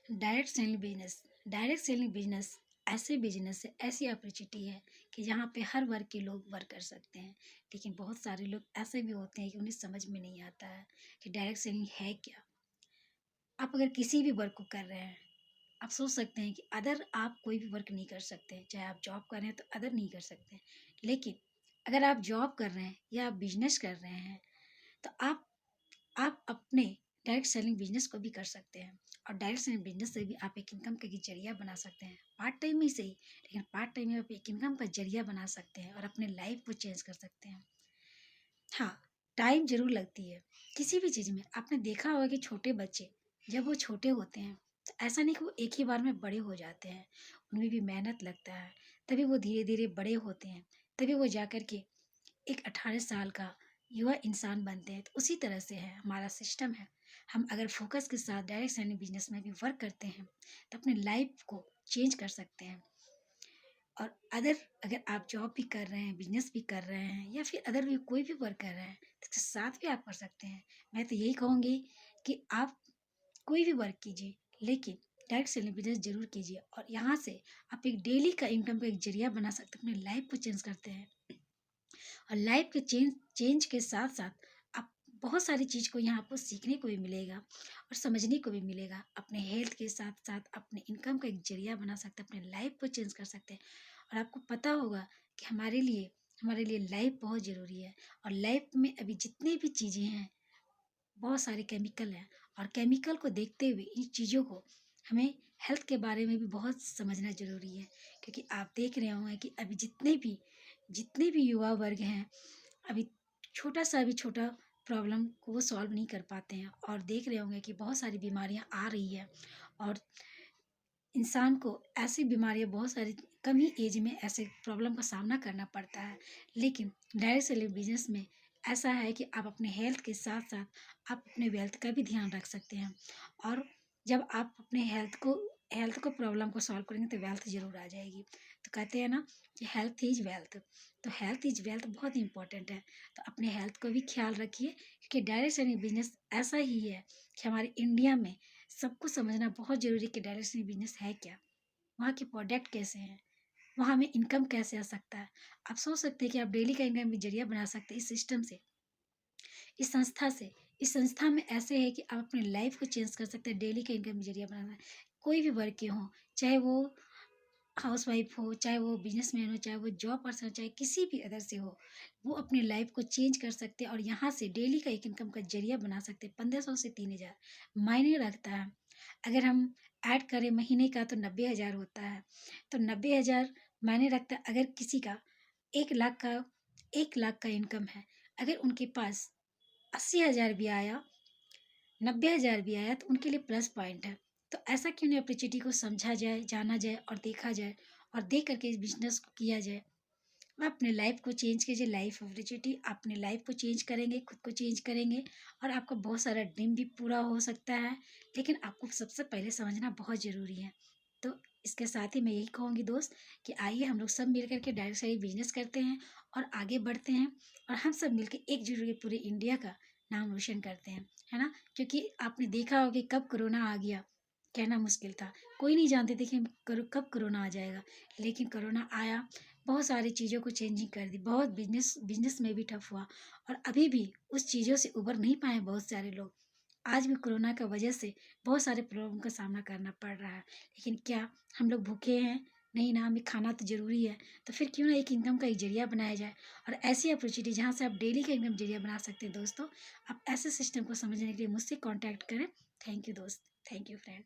Direct selling business. Direct selling business ऐसे business है, ऐसी अपॉर्चुनिटी है कि जहाँ पे हर वर्ग के लोग वर्क कर सकते हैं। लेकिन बहुत सारे लोग ऐसे भी होते हैं कि उन्हें समझ में नहीं आता है कि डायरेक्ट सेलिंग है क्या। आप अगर किसी भी वर्क को कर रहे हैं, आप सोच सकते हैं कि अदर आप कोई भी वर्क नहीं कर सकते, चाहे आप जॉब कर रहे हैं तो अदर नहीं कर सकते। लेकिन अगर आप जॉब कर रहे हैं या आप बिजनेस कर रहे हैं तो आप अपने डायरेक्ट सेलिंग बिजनेस को भी कर सकते हैं। और डायरेक्ट सेलिंग बिजनेस से भी आप एक इनकम का जरिया बना सकते हैं, पार्ट टाइम ही सही, लेकिन पार्ट टाइम में आप एक इनकम का जरिया बना सकते हैं और अपने लाइफ को चेंज कर सकते हैं। हाँ, टाइम जरूर लगती है किसी भी चीज़ में। आपने देखा होगा कि छोटे बच्चे जब वो छोटे होते हैं तो ऐसा नहीं कि वो एक ही बार में बड़े हो जाते हैं, उनमें भी मेहनत लगता है, तभी वो धीरे धीरे बड़े होते हैं, तभी वो जा कर के एक 18 साल का युवा इंसान बनते हैं। तो उसी तरह से है हमारा सिस्टम है। हम अगर फोकस के साथ डायरेक्ट सेलिंग बिजनेस में भी वर्क करते हैं तो अपने लाइफ को चेंज कर सकते हैं। और अगर आप जॉब भी कर रहे हैं, बिजनेस भी कर रहे हैं या फिर अदर भी कोई भी वर्क कर रहे हैं तो इसके साथ भी आप कर सकते हैं। मैं तो यही कहूँगी कि आप कोई भी वर्क कीजिए, लेकिन डायरेक्ट सेलिंग बिजनेस जरूर कीजिए और यहाँ से आप एक डेली का इनकम का एक जरिया बना सकते हैं, अपनी लाइफ को चेंज करते हैं। और लाइफ के चेंज चेंज के साथ साथ आप बहुत सारी चीज़ को यहाँ आपको सीखने को भी मिलेगा और समझने को भी मिलेगा। अपने हेल्थ के साथ साथ अपने इनकम का एक जरिया बना सकते हैं, अपने लाइफ को चेंज कर सकते हैं। और आपको पता होगा कि हमारे लिए लाइफ बहुत ज़रूरी है। और लाइफ में अभी जितनी भी चीज़ें हैं, बहुत सारे केमिकल हैं, और केमिकल को देखते हुए इन चीज़ों को हमें हेल्थ के बारे में भी बहुत समझना ज़रूरी है। क्योंकि आप देख रहे होंगे कि अभी जितने भी युवा वर्ग हैं, अभी छोटा प्रॉब्लम को वो सॉल्व नहीं कर पाते हैं। और देख रहे होंगे कि बहुत सारी बीमारियां आ रही है और इंसान को ऐसी बीमारियां बहुत सारी कम ही एज में ऐसे प्रॉब्लम का सामना करना पड़ता है। लेकिन डायरेक्ट सेलिंग बिजनेस में ऐसा है कि आप अपने हेल्थ के साथ साथ आप अपने वेल्थ का भी ध्यान रख सकते हैं। और जब आप अपने हेल्थ को प्रॉब्लम को सॉल्व करेंगे तो वेल्थ जरूर आ जाएगी। तो कहते हैं ना कि हेल्थ इज वेल्थ, तो हेल्थ इज वेल्थ बहुत इंपॉर्टेंट है। तो अपने हेल्थ को भी ख्याल रखिए, क्योंकि डायरेक्ट सेलिंग बिजनेस ऐसा ही है कि हमारे इंडिया में सबको समझना बहुत ज़रूरी है कि डायरेक्ट सेलिंग बिजनेस है क्या, वहाँ के प्रोडक्ट कैसे हैं, वहाँ हमें इनकम कैसे आ सकता है। आप सोच सकते हैं कि आप डेली का इनकम भी जरिया बना सकते हैं इस सिस्टम से, इस संस्था से। इस संस्था में ऐसे है कि आप अपने लाइफ को चेंज कर सकते हैं, डेली का इनकम जरिया बनाना है। कोई भी वर्क के हों, चाहे वो हाउस वाइफ हो, चाहे वो बिजनेसमैन हो, चाहे वो जॉब पर्सन हो, चाहे किसी भी अदर से हो, वो अपनी लाइफ को चेंज कर सकते हैं और यहाँ से डेली का एक इनकम का जरिया बना सकते हैं। 1500 से 3000 मायने रखता है। अगर हम ऐड करें महीने का तो 90,000 होता है। तो 90,000 मायने रखता है। अगर किसी का 1 लाख का इनकम है, अगर उनके पास 80,000 भी आया, 90,000 भी आया तो उनके लिए प्लस पॉइंट है। तो ऐसा क्यों नहीं अपॉर्चुनिटी को समझा जाए, जाना जाए और देखा जाए, और देख करके इस बिजनेस को किया जाए। आप अपने लाइफ को चेंज कीजिए, लाइफ अपॉर्चुनिटी अपने लाइफ को चेंज करेंगे, खुद को चेंज करेंगे और आपका बहुत सारा ड्रीम भी पूरा हो सकता है। लेकिन आपको सबसे पहले समझना बहुत ज़रूरी है। तो इसके साथ ही मैं यही कहूँगी दोस्त कि आइए हम लोग सब मिल करके डायरेक्ट सेलिंग बिजनेस करते हैं और आगे बढ़ते हैं। और हम सब मिलकर एकजुट होकर पूरे इंडिया का नाम रोशन करते हैं, है ना। क्योंकि आपने देखा होगा कि कब कोरोना आ गया, कहना मुश्किल था। कोई नहीं जानते थे कि कब कोरोना आ जाएगा, लेकिन कोरोना आया, बहुत सारी चीज़ों को चेंजिंग कर दी, बहुत बिजनेस बिजनेस में भी टफ हुआ। और अभी भी उस चीज़ों से उबर नहीं पाए बहुत सारे लोग। आज भी कोरोना की वजह से बहुत सारे प्रॉब्लम का सामना करना पड़ रहा है। लेकिन क्या हम लोग भूखे हैं? नहीं ना, हमें खाना तो ज़रूरी है। तो फिर क्यों ना एक इनकम का एक जरिया बनाया जाए, और ऐसी अपॉर्चुनिटी जहाँ से आप डेली का इनकम जरिया बना सकते हैं। दोस्तों, आप ऐसे सिस्टम को समझने के लिए मुझसे कॉन्टैक्ट करें। थैंक यू दोस्त, थैंक यू फ्रेंड।